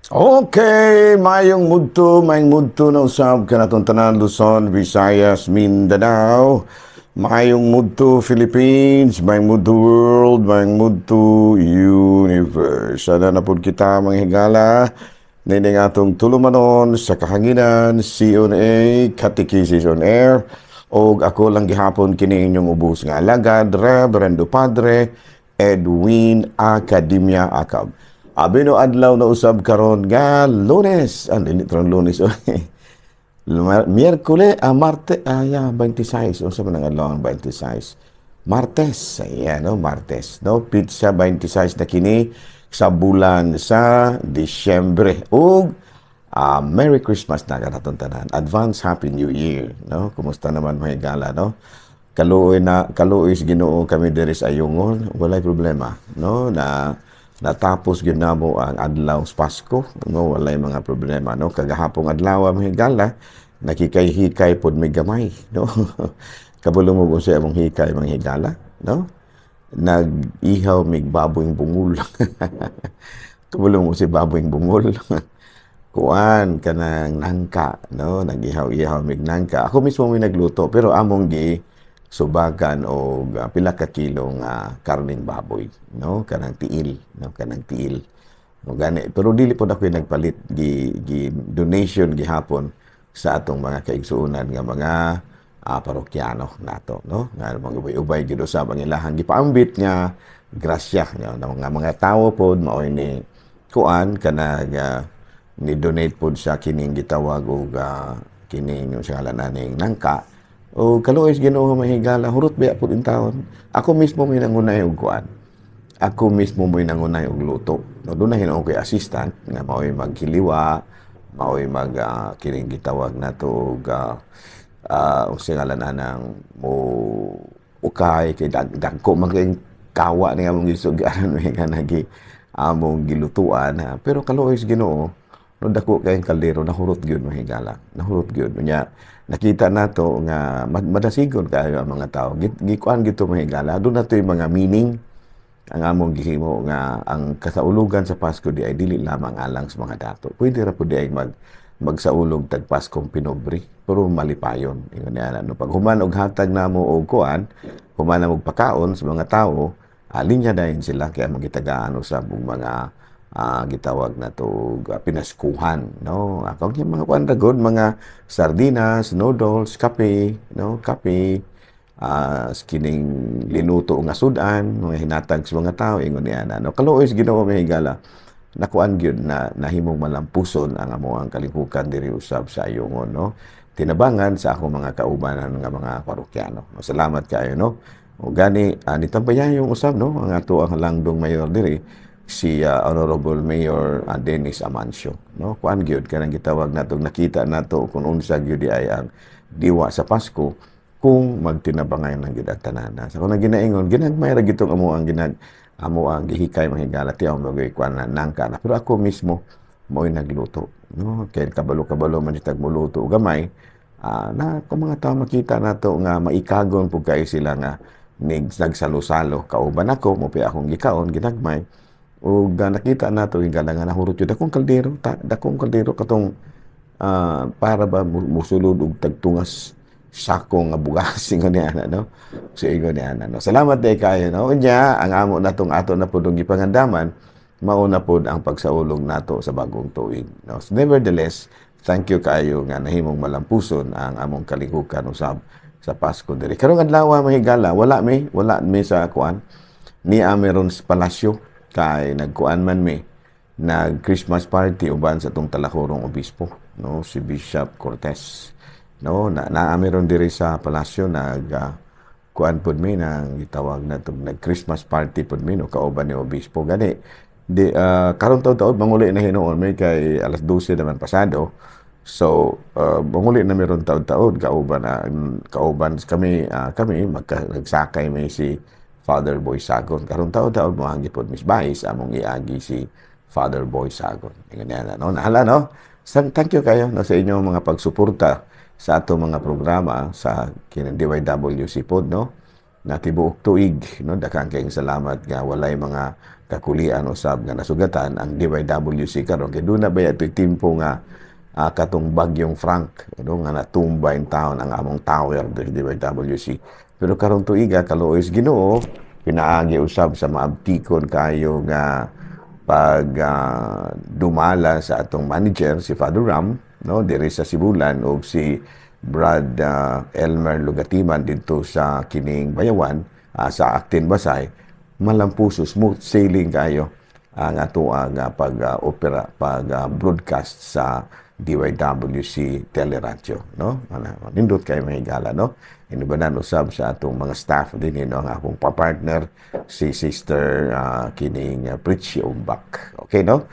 Okay, mayong mudto na usab kanatong tanan Luzon, Visayas, Mindanao. Mayong mudto Philippines, mayong mudto world, mayong mudto universe. Sana na pud kita mga higala. Nining atong tulumanon sa kahanginan, CONA, Catechesis on Air. O ako lang gihapon kini inyong ubos nga alagad, Reverendo Padre Edwin Academia Acab. Abino adlaw na usab karon nga Lunes, nitron Lunes Miyerkules, Marte, 26, unsa man ang adlaw ang 26? Martes, ayan no, Martes, no, pizza 26 na kini sa bulan sa Disyembre. Ug Merry Christmas na kanaton tanan. Advance Happy New Year, no? Kumusta naman mga higala, no? Kaluoy sa Ginoo kami diri sa Ayungon, walay problema, no? Natapos gyud namo ang adlaw sa Pasko, no, walay mga problema, no. Kagahapong adlaw mga higala, nakikay-hikay pod may gamay, no. Kabalo mo kung siya mong hikay mga higala, no. Nag-ihaw mig baboyng bungol. Kabalo mo si baboyng bungol. Kuan kanang nangka, no, nag-ihaw-ihaw mig nangka. Ako mismo may nagluto pero among subagan o pila ka kilo nga karning baboy, no, kanang tiil, no, kanang tiil mo gani. Pero dili pod ako nagpalit gi donation gihapon sa atong mga kaigsuonan nga mga parokyano nato, no, nga mga ubay-ubay gid usab ang ilahang gipaambit nga grasya, no, nga mga tawo pod mao ni kuan kanang ni donate pod sa kining gitawag og kining yung sa ngalan nangka. O kaluoy Ginoo mahigala, hurot biya po in taon. Ako mismo may nangunay og kuan. Ako mismo may nangunay og luto. No, doon na hinuon ko'y assistant nga mao'y magkiliwa, mao'y mag kining gitawag na to og ngalan nang mo ukay kay dagko man kay kawa ni among gisugaran may kanagi among gilutuan ha. Pero kaluoy Ginoo, no dako kay kaldero nahurot gyud mahigala. Nahurot gyud nya nakita nato nga madasigon kayo ang mga tao. Gikuan gito mahigala. Doon nato yung mga meaning ang among gihimo nga ang kasaulugan sa Pasko di ay dili lamang alang sa mga dato. Pwede ra pud ay magsaulog tag Paskong pinobri pero malipayon. Ingon niya no pag human og hatag namo og kuan, human og pakaon sa mga tao, linya dayon sila kaya magitagaan usab og mga gitawag na to pinaskuhan, no, akong yung mga kuan mga sardinas, noodles, kape, no, kape, skining linuto nga sudan mga hinatag sa mga tao ingon niya no. Kaluoy Ginoo mahigala, nakuan gyud na nahimong malampuson ang amoang kalihukan diri usab sa Ayungon, no, tinabangan sa akong mga kaubanan nga mga parokyano. Salamat kayo, no. O gani nitambayan yung usab, no, ang ato ang langdong mayor diri si Honorable Mayor Dennis Amancio, no, kuan gyud kanang gitawag nato nakita nato kung unsa gyud ay ang diwa sa Pasko kung magtinabangay ng gid ang tanan. Sa kuno ginaingon ginagmay ra gitong amo ang gihikay mahigala ti ang bagay kuan na nangka na. Pero ako mismo mo'y nagluto, no, kay kabalo-kabalo man itag muluto gamay na kung mga tao makita nato nga maikagon pug kay sila nga nagsalo-salo kauban ako mo pa akong gikaon ginagmay. O nakita nato yung nga nahurot yun dakong kaldero katong para ba musulod og tagtungas sako nga bugas ingon niya no. So ingon niya no. Salamat day kayo, no. Unya ang amo natong ato na pud gipangandaman mauna pod ang pagsaulog nato sa bagong tuig, no. So, nevertheless, thank you kayo nga nahimong malampuson ang among kalihukan usab sa Pasko diri. Karong adlaw mahigala wala mi sa kuan ni meron sa palasyo kay nagkuan man nag Christmas party uban sa tong Talakurong obispo, no, si Bishop Cortez, no, meron diri sa palasyo kuan pud nang gitawag na tong nag Christmas party pud no, kauban ni obispo gani di karong taud-taud manguli na hinuon may kay alas 12 naman pasado. So manguli na meron taud-taud kauban kami nagsakay may si Father Boy Sagon. Karong taon-taon mo ang gipod Miss Bais among iagi si Father Boy Sagon. Ingon no, nahala no. Thank you kayo no sa inyong mga pagsuporta sa ato mga programa sa DYWC pod, no. na tibuok tuig, no? Daghang kayong salamat nga walay mga kakulian usab nga nasugatan ang DYWC karon kay doon na ba ito'y timpo nga katong bagyong Frank, no? Nga natumba in town ang among tower ng DYWC. Pero karong tuiga kaluoy Ginoo pinaagi usab sa maabtikon kayo nga pag dumala sa atong manager si Father Ram, no, diri sa Sibulan, og si Brad Elmer Lugatiman dito sa kining Bayawan, sa Actin Basay, malampuso, smooth sailing kayo ang ato ang pag-opera, pag-broadcast sa DYWC Teleradyo, no? Nindot kayo mahigala, no? Inubanan usab sa atong mga staff din, no? Ang akong partner si Sister kining Pritchie Umbak. Okay, no?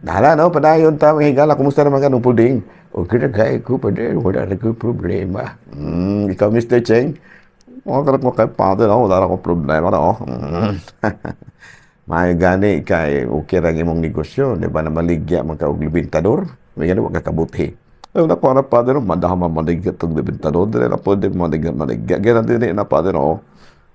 Nahala, no? Padayon ta mahigala. Kumusta naman ka nung puding? Okay na kaya ko, Pader. Wala na ko problema. Ikaw, Mr. Cheng? Wala ko kay Father, no? Wala akong problema, no? May gani kay okay ra imong negosyo, di ba na maligya man ka og libintador? May gani wa ka kabuti. Ay na ko na Father, madama maligya tong libintador, dili na pwede maligya. Ganun din na Father, no?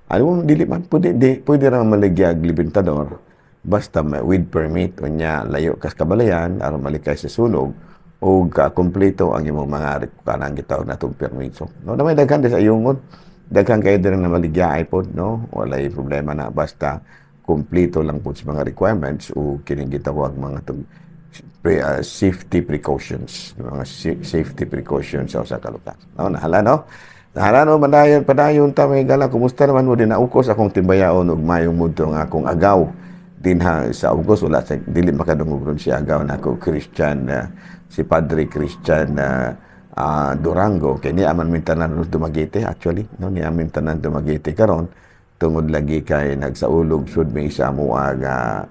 Ano dili man pwede ra maligya og libintador. Basta with permit unya layo kas kabalayan aron malikay sa sunog o kompleto ang imong mga kanang gitawag natong permiso. No, na may daghan sa iyongon. Daghan kayo din na maligya iPod, no? Walay problema na basta kompleto lang po sa mga requirements o kining gitawag mga safety precautions, mga safety precautions sa usa ka lugar. No, nahala, no? Nahala, no, padayon ta may gala. Kumusta naman mo din naukos akong timbayaon og mayong mudto nga akong agaw dinha sa August, wala sa dili makadungog ron si agaw na ako Christian si Padre Christian Durango kay ni aman mintanan ron Dumaguete actually, no, ni amin tanan Dumaguete karon tungod lagi kay nagsaulog sud may isa mo nga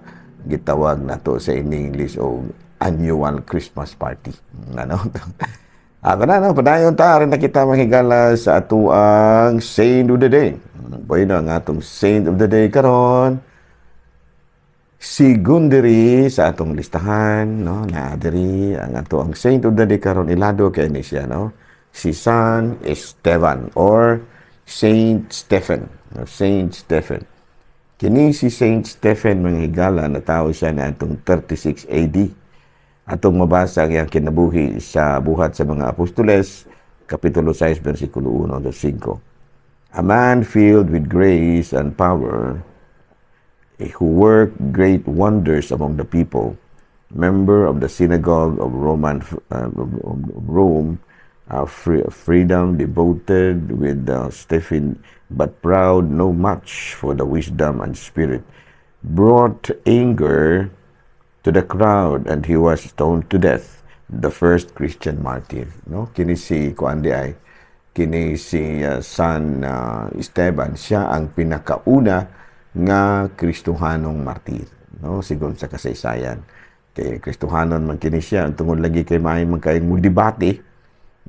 gitawag nato sa English o annual Christmas party, ano. Na, no, padayon ta rin nakita mahigala sa ato ang Saint of the Day. Bueno, ang atong Saint of the Day karon si Gundiri sa atong listahan, no, na diri ang ato ang Saint of the Day karon ilado kay ni siya, no, si San Esteban or Saint Stephen, no, Saint Stephen. Kini si Saint Stephen mga higala na tao siya na atong 36 AD. Atong mabasa ang kinabuhi sa buhat sa mga apostoles, kapitulo 6 bersikulo 1 hanggang 5. A man filled with grace and power, who worked great wonders among the people, member of the synagogue of Rome, freedom, devoted with Stephen, but proud no much for the wisdom and spirit, brought anger to the crowd, and he was stoned to death, the first Christian martyr. No, kini si kuandi ay kini si San Esteban, siya ang pinakauna nga Kristohanong martir, no, sigon sa kasaysayan. Kay Kristohanon man kini siya tungod lagi kay maayo man kay debate,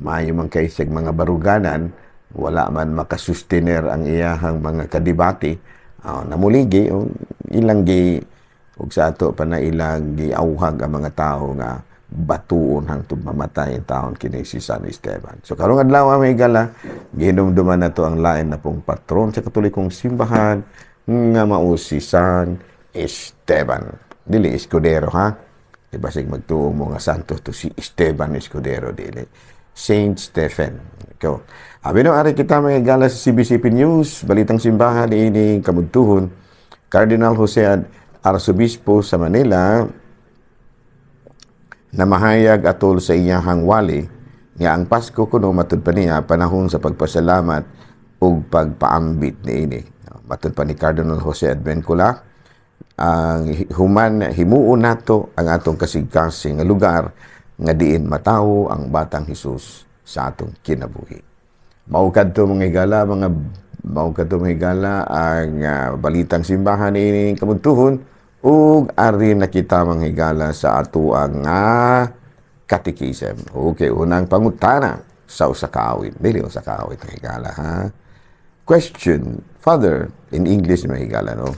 maayo man kay sig mga baruganan, wala man makasustener ang iyahang mga kadebate. Namuligi ilang gi ug sa ato pa na ilang giawhag ang mga tawo nga batuon hangtod mamatay ang taon kini si San Esteban. So karong adlaw may gala gihinumduman nato ang lain na pong patron sa Katolikong simbahan nga mao si San Esteban. Dili Escudero, ha? Ibasig magtuo mo nga santo to si Esteban Escudero, dili. Saint Stephen. Ikaw. Abino, ari kita mga gala sa CBCP News, Balitang Simbahan, ini kamudtuhon. Cardinal Jose Arzobispo sa Manila, na mahayag atol sa iyahang wali, nga ang Pasko kuno matud pa niya panahon sa pagpasalamat ug pagpaambit niini. Matud pa ni Cardinal Jose Advencula, ang himuon nato ang atong kasigkasing nga lugar nga diin matawo ang batang Hesus sa atong kinabuhi. Mao kadto mga higala ang balitang simbahan ini kamudtuhon ug ari nakita mga higala sa ato ang catechism. Okay, unang pangutana sa usa ka awit. Dili usa ka awit mga higala, ha? Question, Father, in English mga higala, no?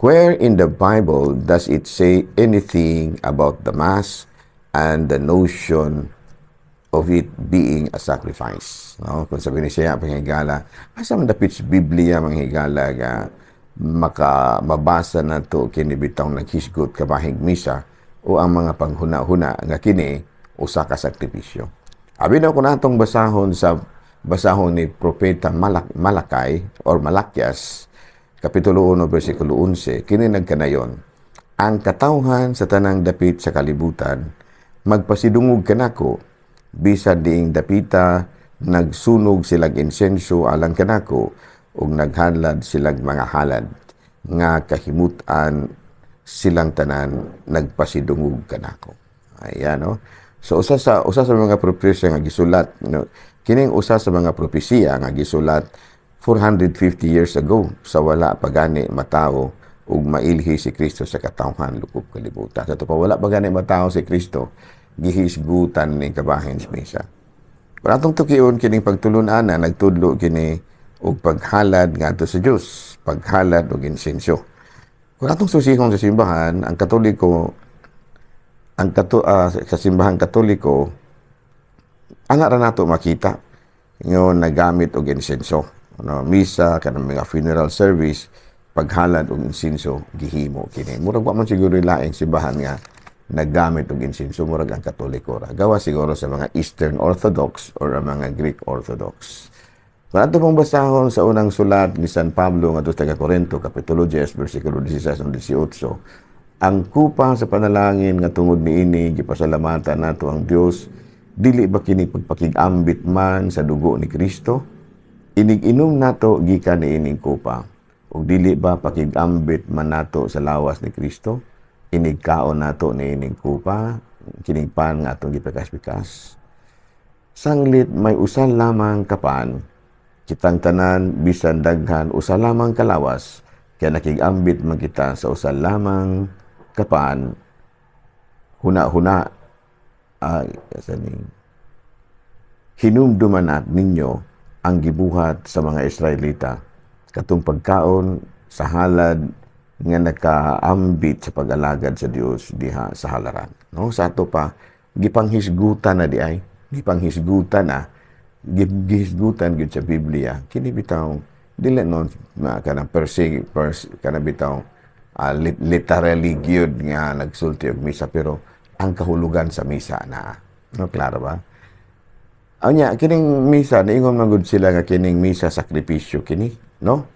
Where in the Bible does it say anything about the Mass and the notion of it being a sacrifice. No? Kung sabi ni siya, panghigala, asa man dapit sa Biblia, manghigala nga, mabasa na to kinibitaw naghisgot kabahig misa o ang mga panghuna-huna nga kini usa ka sakripisyo. Abi na ko natong basahon ni Propeta Malakay or Malakyas, Kapitulo 1, versikulo 11, kini nagkanayon, ang katawhan sa tanang dapit sa kalibutan, magpasidungog kanako, bisad diing dapita, nagsunog silag insenso alang kanako, ug naghalad silag mga halad, nga kahimutan silang tanan, nagpasidungog kanako. Ayan, no? So, usa sa mga propesya nga gisulat, no? Kining usa sa mga propesiya nga gisulat 450 years ago, sa wala pagani matao, ug mailhi si Kristo sa katawhan lukop kalibutan. Sa ito pa wala pagani matao si Kristo, gihisgutan ni kabahin sa misa. Kung atong tukiyon kining pagtulunan na nagtudlo kini og paghalad ngadto sa Dios, paghalad og insenso. Kung atong susihon sa simbahan, ang Katoliko, sa simbahan Katoliko, ana ra nato makita nga nagamit og insenso. Ano, misa kanang mga funeral service, paghalad og insenso gihimo kini. Murag wa man siguro laing simbahan nga naggamit og insenso, murag ang Katoliko ra. Gawa siguro sa mga Eastern Orthodox or ang mga Greek Orthodox. Kung ato pong basahon sa unang sulat ni San Pablo ngadto sa Corinto, Kapitulo 10, versikulo 16 hanggang 18, ang kupa sa panalangin nga tungod niini gipasalamatan nato ang Dios, dili ba kini pagpakigambit man sa dugo ni Kristo? Inig-inom nato gikan niining kupa, ug dili ba pakigambit man nato sa lawas ni Kristo? Inigkaon nato niining kupa, kining pan nga atong gipikas-pikas. Sanglit may usa lamang kapan, kitang tanan bisan daghan usa lamang kalawas, kaya nakigambit man kita sa usa lamang kapan, huna-huna hinumduman ninyo ang gibuhat sa mga Israelita katong pagkaon sa halad nga nakaambit sa pag-alagad sa Dios diha sa halaran. No, sa ato pa gipanghisgutan na di ay, gipanghisgutan na, gihisgutan gid sa Biblia. Kini bitaw dili non kanang kanang bitaw literally gyud nga nagsulti og misa, pero ang kahulugan sa misa na. No, klaro ba? Anya, kining misa, niingon man gud sila nga kining misa sakripisyo kini, no?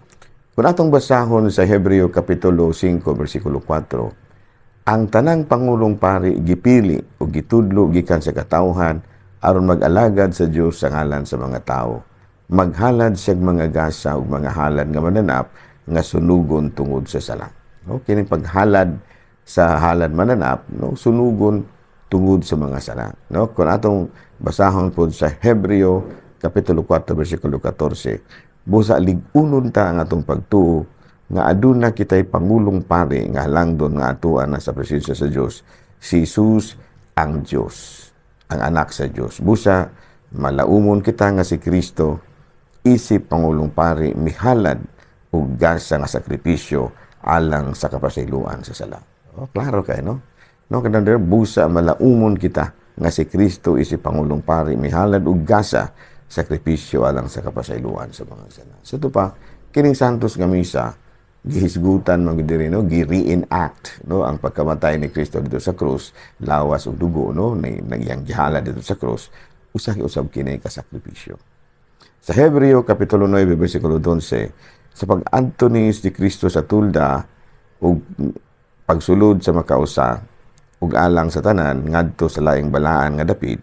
Kung atong basahon sa Hebreo Kapitulo 5, versikulo 4, ang tanang Pangulong Pari gipili o gitudlo gikan sa katawhan aron mag-alagad sa Dios sa ngalan sa mga tao. Maghalad siyag mga gasa ug mga halad nga mananap nga sunugon tungod sa sala. No? Kining paghalad sa halad mananap, no? Sunugon tungod sa mga sala. No? Kung atong basahon po sa Hebreo Kapitulo 4, versikulo 14, busa ligunon ta ang atong pagtuo nga aduna kitay Pangulong Pari nga halangdon nga atuan na sa presensya sa Dios, si Jesus ang Dios, ang anak sa Dios. Busa malaumon kita nga si Kristo isip Pangulong Pari mihalad ug gasa nga sakripisyo alang sa kapasayloan sa sala. Oh, klaro kay no? No, kanang busa malaumon kita nga si Kristo isip Pangulong Pari mihalad ug gasa sakripisyo alang sa kapasayloan sa mga sala. So ito pa, kining santos nga misa, gihisgutan man diri, no, gi-reenact, no, ang pagkamatay ni Kristo dito sa krus, lawas ug dugo, no, nagyang gihala dito sa krus, usab kini ka sakripisyo. Sa Hebreo Kapitulo 9, versikulo 11, sa pag-adto ni Kristo sa tulda ug pagsulod sa makausa ug alang sa tanan ngadto sa laing balaan nga dapit,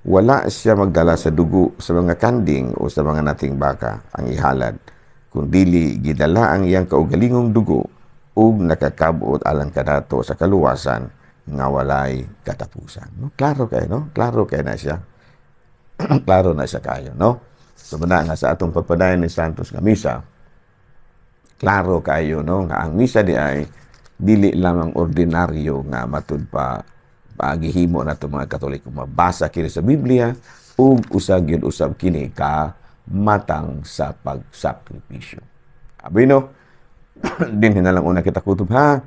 wala siya magdala sa dugo sa mga kanding o sa mga nating baka ang ihalad, kundili gidala ang iyang kaugalingong dugo ug nakakabot alang kanato sa kaluwasan nga walay katapusan. No? Klaro kay, no? Klaro kay na siya. Klaro na siya kayo, no? So nga sa atong pagpadayon ni Santos nga misa, klaro kayo, no, nga ang misa di ay dili lamang ordinaryo nga matud pa gihimo na ito mga Katoliko, mabasa kini sa Biblia ug usag yun usab kini ka matang sa pagsakripisyo. Abi no, din na lang una kita kutob ha.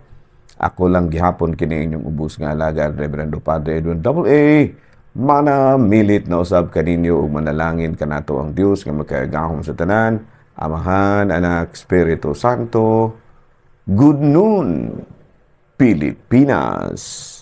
Ako lang gihapon kini inyong ubos nga alagad, Reverendo Padre Edwin A. Mana milit na usab kaninyo ug manalangin kanato ang Dios nga makaagahom sa tanan, Amahan, Anak, Espiritu Santo. Good noon, Pilipinas.